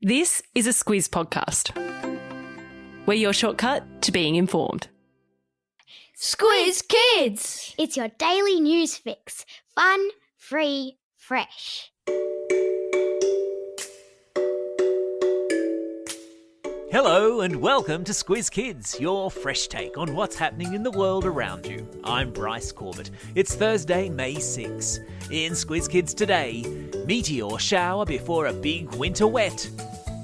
This is a Squiz podcast. We're your shortcut to being informed. Squiz Kids! It's your daily news fix. Fun, free, fresh. Hello and welcome to Squiz Kids, your fresh take on what's happening in the world around you. I'm Bryce Corbett. It's Thursday, May 6. In Squiz Kids today, Meteor shower before a big winter wet.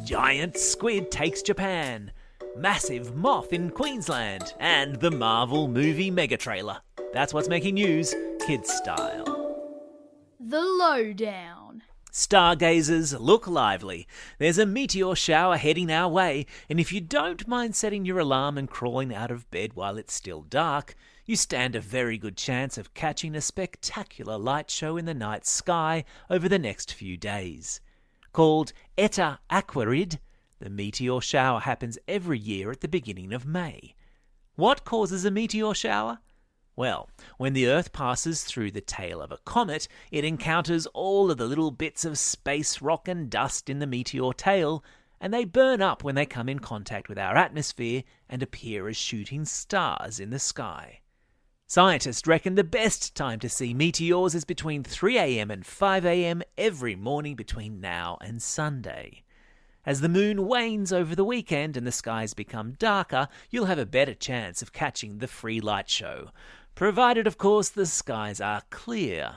Giant squid takes Japan. Massive moth in Queensland. And the Marvel movie mega trailer. That's what's making news, kids style. The Lowdown. Stargazers, look lively. There's a meteor shower heading our way, and if you don't mind setting your alarm and crawling out of bed while it's still dark, you stand a very good chance of catching a spectacular light show in the night sky over the next few days. Called Eta Aquarid, the meteor shower happens every year at the beginning of May. What causes a meteor shower? Well, when the Earth passes through the tail of a comet, it encounters all of the little bits of space rock and dust in the meteor tail, and they burn up when they come in contact with our atmosphere and appear as shooting stars in the sky. Scientists reckon the best time to see meteors is between 3 a.m. and 5 a.m. every morning between now and Sunday. As the moon wanes over the weekend and the skies become darker, you'll have a better chance of catching the free light show. Provided, of course, the skies are clear.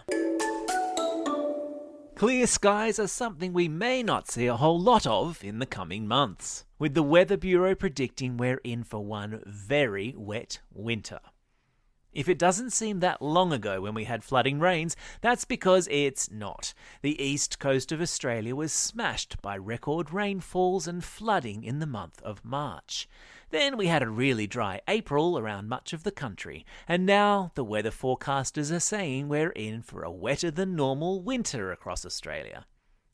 Clear skies are something we may not see a whole lot of in the coming months, with the Weather Bureau predicting we're in for one very wet winter. If it doesn't seem that long ago when we had flooding rains, that's because it's not. The east coast of Australia was smashed by record rainfalls and flooding in the month of March. Then we had a really dry April around much of the country, and now the weather forecasters are saying we're in for a wetter than normal winter across Australia.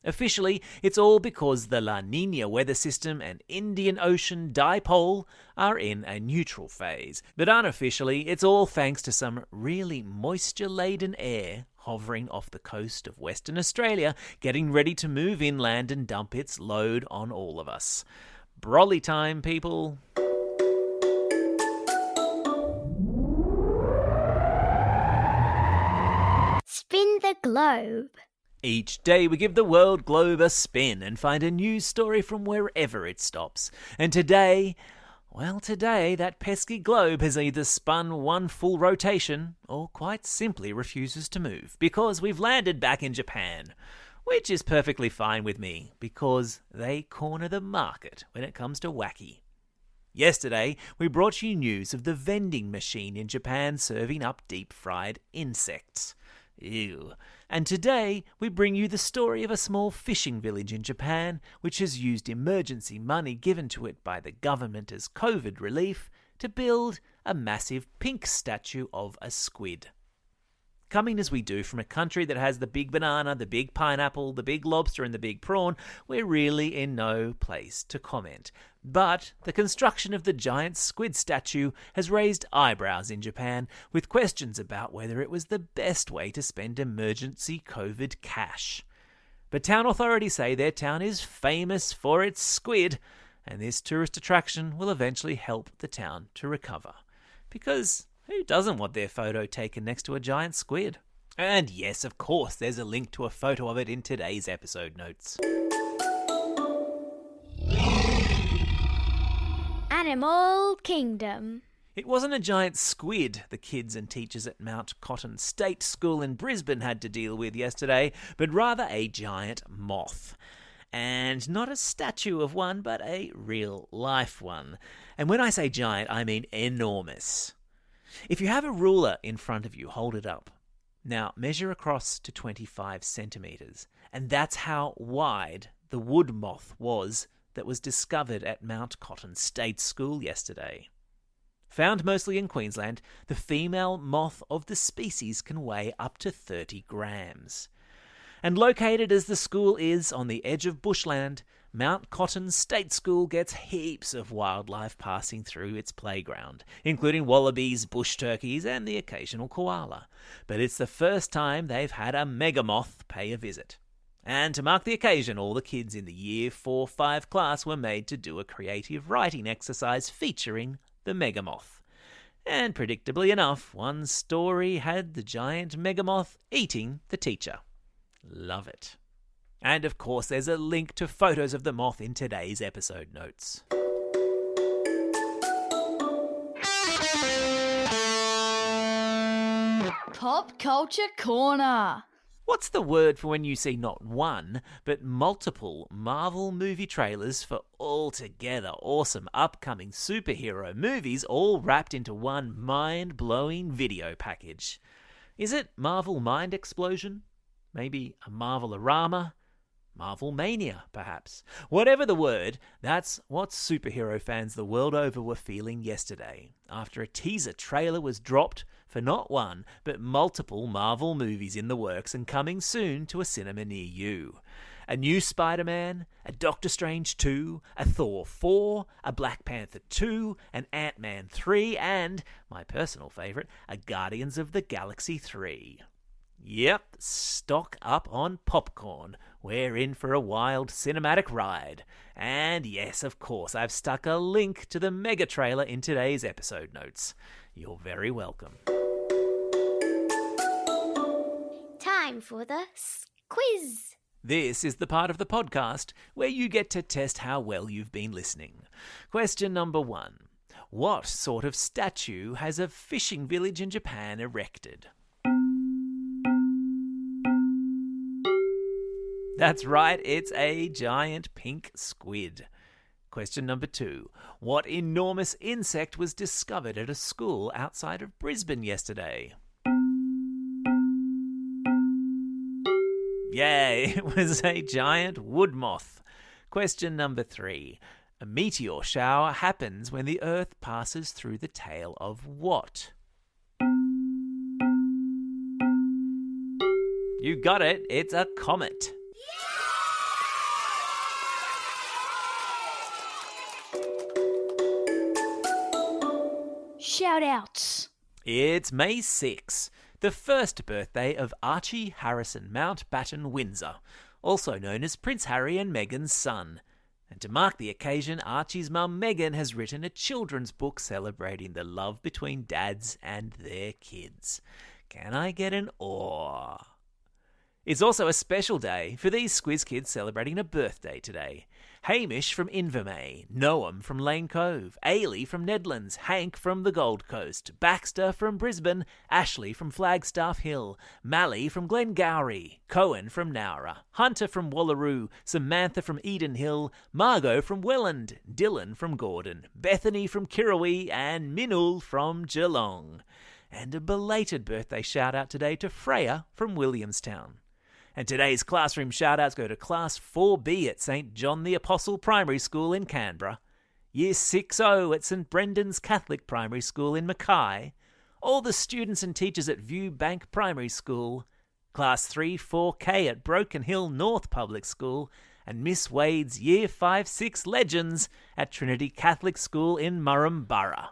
Officially, it's all because the La Niña weather system and Indian Ocean dipole are in a neutral phase. But unofficially, it's all thanks to some really moisture-laden air hovering off the coast of Western Australia, getting ready to move inland and dump its load on all of us. Brolly time, people. Spin the globe. Each day we give the world globe a spin and find a news story from wherever it stops. And today, that pesky globe has either spun one full rotation or quite simply refuses to move because we've landed back in Japan. Which is perfectly fine with me because they corner the market when it comes to wacky. Yesterday, we brought you news of the vending machine in Japan serving up deep-fried insects. Ew. And today, we bring you the story of a small fishing village in Japan which has used emergency money given to it by the government as COVID relief to build a massive pink statue of a squid. Coming as we do from a country that has the big banana, the big pineapple, the big lobster and the big prawn, we're really in no place to comment. But the construction of the giant squid statue has raised eyebrows in Japan, with questions about whether it was the best way to spend emergency COVID cash. But town authorities say their town is famous for its squid, and this tourist attraction will eventually help the town to recover. Because who doesn't want their photo taken next to a giant squid? And yes, of course, there's a link to a photo of it in today's episode notes. Animal Kingdom. It wasn't a giant squid the kids and teachers at Mount Cotton State School in Brisbane had to deal with yesterday, but rather a giant moth. And not a statue of one, but a real-life one. And when I say giant, I mean enormous. If you have a ruler in front of you, hold it up. Now, measure across to 25 centimetres, and that's how wide the wood moth was that was discovered at Mount Cotton State School yesterday. Found mostly in Queensland, the female moth of the species can weigh up to 30 grams. And located as the school is on the edge of bushland, Mount Cotton State School gets heaps of wildlife passing through its playground, including wallabies, bush turkeys, and the occasional koala. But it's the first time they've had a megamoth pay a visit. And to mark the occasion, all the kids in the Year 4-5 class were made to do a creative writing exercise featuring the megamoth. And predictably enough, one story had the giant megamoth eating the teacher. Love it. And of course, there's a link to photos of the moth in today's episode notes. Pop Culture Corner. What's the word for when you see not one, but multiple Marvel movie trailers for altogether awesome upcoming superhero movies all wrapped into one mind-blowing video package? Is it Marvel Mind Explosion? Maybe a Marvel-orama? Marvel Mania, perhaps. Whatever the word, that's what superhero fans the world over were feeling yesterday, after a teaser trailer was dropped for not one, but multiple Marvel movies in the works and coming soon to a cinema near you. A new Spider-Man, a Doctor Strange 2, a Thor 4, a Black Panther 2, an Ant-Man 3, and, my personal favourite, a Guardians of the Galaxy 3. Yep, stock up on popcorn. We're in for a wild cinematic ride. And yes, of course, I've stuck a link to the mega trailer in today's episode notes. You're very welcome. Time for the quiz. This is the part of the podcast where you get to test how well you've been listening. Question number 1. What sort of statue has a fishing village in Japan erected? That's right, it's a giant pink squid. Question number 2. What enormous insect was discovered at a school outside of Brisbane yesterday? Yay, it was a giant wood moth. Question number 3. A meteor shower happens when the Earth passes through the tail of what? You got it, it's a comet. Shout-outs. It's May 6, the first birthday of Archie Harrison Mountbatten Windsor, also known as Prince Harry and Meghan's son. And to mark the occasion, Archie's mum Meghan has written a children's book celebrating the love between dads and their kids. Can I get an awe? It's also a special day for these Squiz Kids celebrating a birthday today. Hamish from Invermay, Noam from Lane Cove, Ailey from Nedlands, Hank from the Gold Coast, Baxter from Brisbane, Ashley from Flagstaff Hill, Mally from Glengowrie, Cohen from Nowra, Hunter from Wallaroo, Samantha from Eden Hill, Margot from Welland, Dylan from Gordon, Bethany from Kirrawee, and Minul from Geelong. And a belated birthday shout-out today to Freya from Williamstown. And today's classroom shout-outs go to Class 4B at St John the Apostle Primary School in Canberra, Year 6O at St Brendan's Catholic Primary School in Mackay, all the students and teachers at Viewbank Primary School, Class 3-4K at Broken Hill North Public School, and Miss Wade's Year 5-6 Legends at Trinity Catholic School in Murrumburra.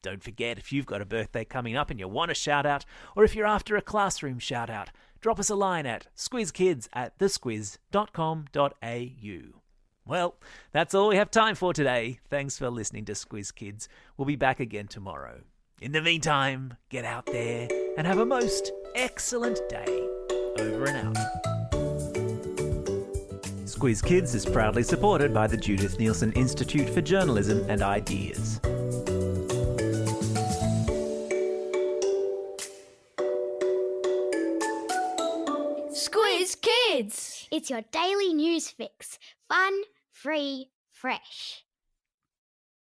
Don't forget, if you've got a birthday coming up and you want a shout-out, or if you're after a classroom shout-out, drop us a line at squizkids@thesquiz.com.au. Well, that's all we have time for today. Thanks for listening to Squiz Kids. We'll be back again tomorrow. In the meantime, get out there and have a most excellent day. Over and out. Squiz Kids is proudly supported by the Judith Neilson Institute for Journalism and Ideas. Squiz Kids. It's your daily news fix. Fun, free, fresh.